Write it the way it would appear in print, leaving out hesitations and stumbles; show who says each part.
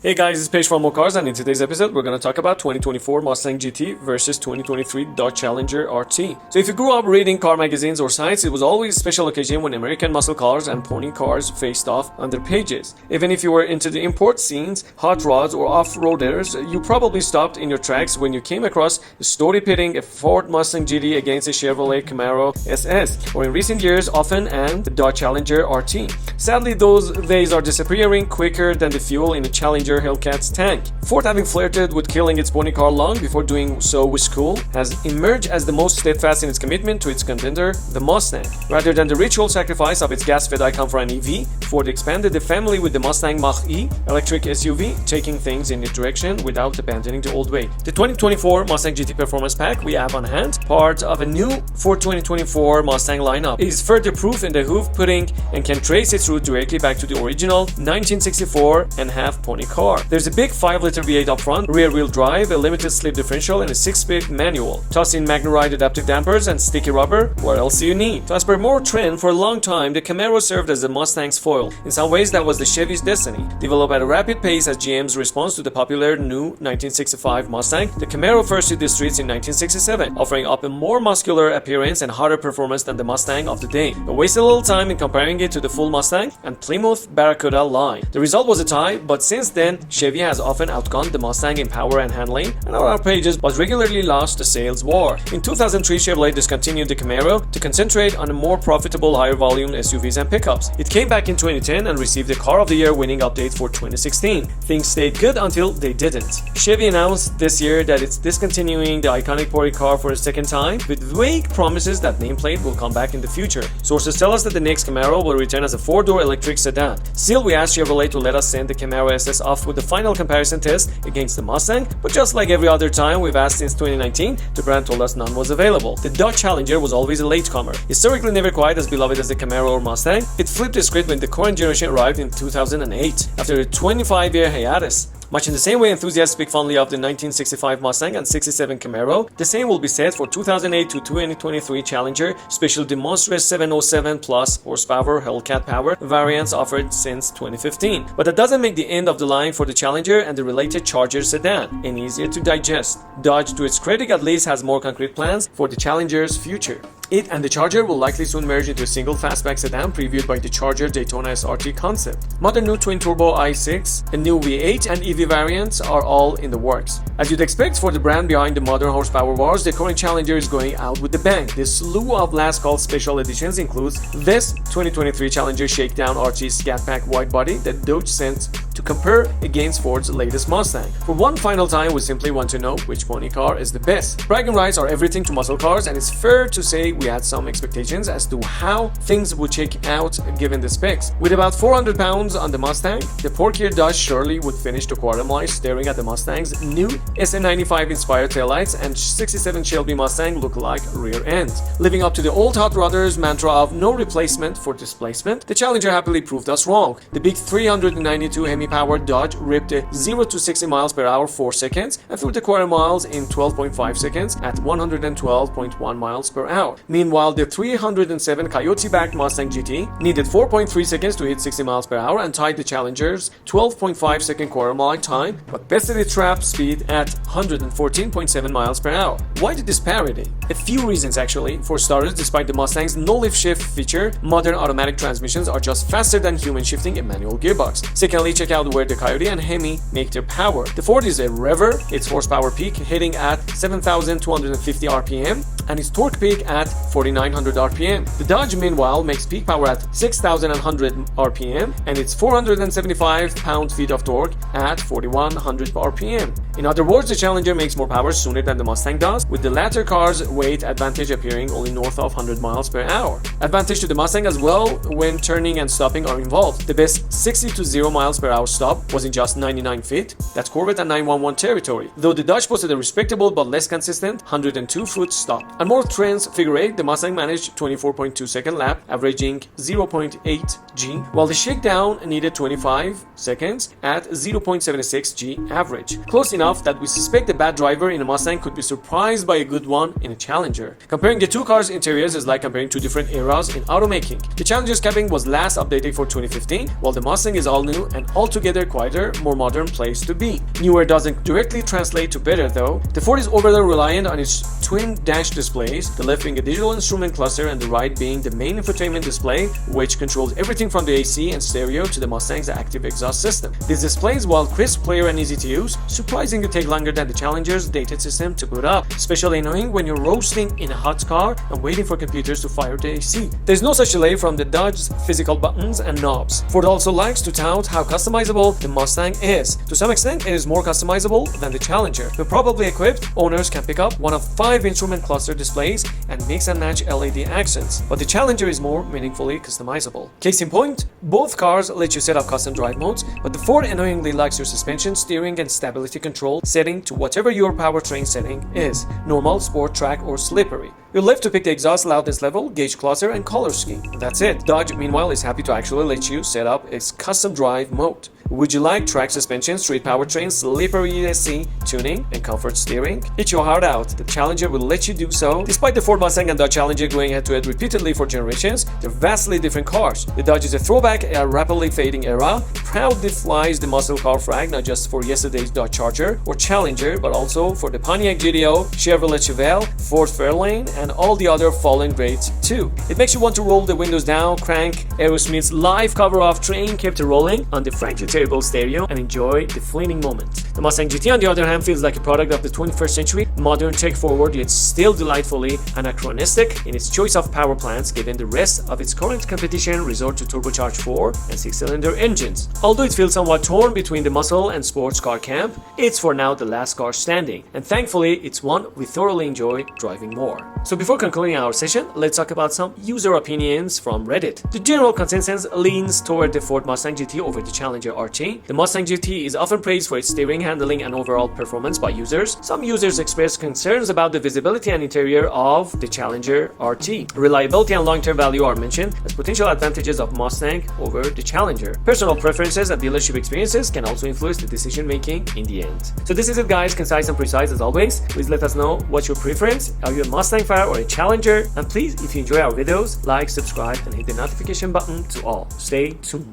Speaker 1: Hey guys, it's Paige from More Cars, and in today's episode we're going to talk about 2024 Mustang GT versus 2023 Dodge Challenger RT. So if you grew up reading car magazines or sites, it was always a special occasion when American muscle cars and pony cars faced off on their pages. Even if you were into the import scenes, hot rods, or off-roaders, you probably stopped in your tracks when you came across the story pitting a Ford Mustang GT against a Chevrolet Camaro SS, or in recent years often and the Dodge Challenger RT. Sadly, those days are disappearing quicker than the fuel in a Challenger Hellcat's tank. Ford, having flirted with killing its pony car long before doing so with School, has emerged as the most steadfast in its commitment to its contender, the Mustang. Rather than the ritual sacrifice of its gas-fed icon for an EV, Ford expanded the family with the Mustang Mach-E electric SUV, taking things in a direction without abandoning the old way. The 2024 Mustang GT Performance Pack we have on hand, part of a new Ford 2024 Mustang lineup, is further proof in the hoof pudding and can trace its route directly back to the original 1964 and half pony car. There's a big 5-liter V8 up front, rear-wheel drive, a limited slip differential, and a 6-speed manual. Toss in MagneRide adaptive dampers and sticky rubber, what else do you need? So as per more trend, for a long time, the Camaro served as the Mustang's foil. In some ways, that was the Chevy's destiny. Developed at a rapid pace as GM's response to the popular new 1965 Mustang, the Camaro first hit the streets in 1967, offering up a more muscular appearance and hotter performance than the Mustang of the day, but wasted a little time in comparing it to the full Mustang and Plymouth Barracuda line. The result was a tie, but since then, Chevy has often outgunned the Mustang in power and handling, and on our pages but regularly lost the sales war. In 2003, Chevrolet discontinued the Camaro to concentrate on a more profitable, higher volume SUVs and pickups. It came back in 2010 and received the Car of the Year winning update for 2016. Things stayed good until they didn't. Chevy announced this year that it's discontinuing the iconic pony car for a second time, with vague promises that nameplate will come back in the future. Sources tell us that the next Camaro will return as a 4-door electric sedan. Still, we asked Chevrolet to let us send the Camaro SS off with the final comparison test against the Mustang, but just like every other time we've asked since 2019, the brand told us none was available. The Dodge Challenger was always a latecomer, historically never quite as beloved as the Camaro or Mustang. It flipped the script when the current generation arrived in 2008, after a 25-year hiatus. Much in the same way enthusiasts speak fondly of the 1965 Mustang and 67 Camaro, the same will be said for 2008 to 2023 Challenger, special the monstrous 707 plus horsepower Hellcat power variants offered since 2015. But that doesn't make the end of the line for the Challenger and the related Charger sedan, and easier to digest. Dodge, to its credit at least, has more concrete plans for the Challenger's future. It and the Charger will likely soon merge into a single fastback sedan previewed by the Charger Daytona SRT concept. Modern new twin-turbo i6, a new V8 and EV variants are all in the works. As you'd expect for the brand behind the modern horsepower wars, the current Challenger is going out with the bang. The slew of last call special editions includes this 2023 Challenger Shakedown RT Scat Pack wide body that Dodge sent to compare against Ford's latest Mustang. For one final time, we simply want to know which pony car is the best. Bragging rights are everything to muscle cars, and it's fair to say we had some expectations as to how things would check out given the specs. With about 400 pounds on the Mustang, the porkier Dodge surely would finish the quarter mile staring at the Mustang's new SN95 inspired taillights and 67 Shelby Mustang look-alike rear end. Living up to the old hot rodders mantra of no replacement for displacement, the Challenger happily proved us wrong. The big 392 Hemi-powered Dodge ripped a 0 to 60 miles per hour 4 seconds and through the quarter miles in 12.5 seconds at 112.1 miles per hour. Meanwhile, the 307 Coyote-backed Mustang GT needed 4.3 seconds to hit 60 miles per hour and tied the Challenger's 12.5 second quarter mile time, but bested its trap speed at 114.7 miles per hour. Why the disparity? A few reasons actually. For starters, despite the Mustang's no-lift shift feature, modern automatic transmissions are just faster than human shifting a manual gearbox. Secondly, check out where the Coyote and Hemi make their power. The Ford is a rever, its horsepower peak hitting at 7,250 RPM and its torque peak at 4,900 RPM. The Dodge, meanwhile, makes peak power at 6,100 RPM and its 475 pound-feet of torque at 4,100 RPM. In other words, the Challenger makes more power sooner than the Mustang does, with the latter car's weight advantage appearing only north of 100 miles per hour. Advantage to the Mustang as well when turning and stopping are involved. The best 60 to 0 miles per hour stop was in just 99 feet. That's Corvette and 911 territory, though the Dodge posted a respectable but less consistent 102-foot stop. On more trends figure 8, the Mustang managed 24.2 second lap, averaging 0.8 G, while the shakedown needed 25 seconds at 0.76 G average. Close enough that we suspect a bad driver in a Mustang could be surprised by a good one in a Challenger. Comparing the two cars' interiors is like comparing two different eras in automaking. The Challenger's cabin was last updated for 2015, while the Mustang is all new and altogether quieter, more modern place to be. Newer doesn't directly translate to better though. The Ford is overly reliant on its twin dash displays, the left being a digital instrument cluster and the right being the main infotainment display, which controls everything from the AC and stereo to the Mustang's active exhaust system. These displays, while crisp, clear and easy to use, surprisingly take longer than the Challenger's dated system to boot up, especially annoying when you're roasting in a hot car and waiting for computers to fire the AC. There's no such delay from the Dodge's physical buttons and knobs. Ford also likes to tout how customizable the Mustang is. To some extent, it is more customizable than the Challenger. When properly equipped, owners can pick up one of 5 instrument cluster displays and mix and match LED accents, but the Challenger is more meaningfully customizable. Case in point, both cars let you set up custom drive modes, but the Ford annoyingly likes your suspension, steering and stability control setting to whatever your powertrain setting is: normal, sport, track or slippery. You're left to pick the exhaust loudness level, gauge cluster and color scheme. That's it. Dodge, meanwhile, is happy to actually let you set up its custom drive mode. Would you like track suspension, street powertrain, slippery AC, tuning, and comfort steering? Eat your heart out. The Challenger will let you do so. Despite the Ford Mustang and Dodge Challenger going head-to-head repeatedly for generations, they're vastly different cars. The Dodge is a throwback, a rapidly fading era, proudly flies the muscle car flag not just for yesterday's Dodge Charger or Challenger, but also for the Pontiac GTO, Chevrolet Chevelle, Ford Fairlane, and all the other fallen greats too. It makes you want to roll the windows down, crank Aerosmith's live cover of Train Kept It Rolling on the frankly terrible stereo and enjoy the fleeting moment. The Mustang GT on the other hand feels like a product of the 21st century, modern, tech forward, yet still delightfully anachronistic in its choice of power plants, given the rest of its current competition resort to turbocharged 4 and 6-cylinder engines. Although it feels somewhat torn between the muscle and sports car camp, it's for now the last car standing, and thankfully it's one we thoroughly enjoy driving more. So before concluding our session, let's talk about some user opinions from Reddit. The general consensus leans toward the Ford Mustang GT over the Challenger RT. The Mustang GT is often praised for its steering, handling, and overall performance by users. Some users express concerns about the visibility and interior of the Challenger RT. Reliability and long-term value are mentioned as potential advantages of Mustang over the Challenger. Personal preferences and dealership experiences can also influence the decision-making in the end. So this is it guys, concise and precise as always. Please let us know what's your preference. Are you a Mustang fan or a Challenger? And please, if you enjoy our videos, like, subscribe, and hit the notification button to all. Stay tuned.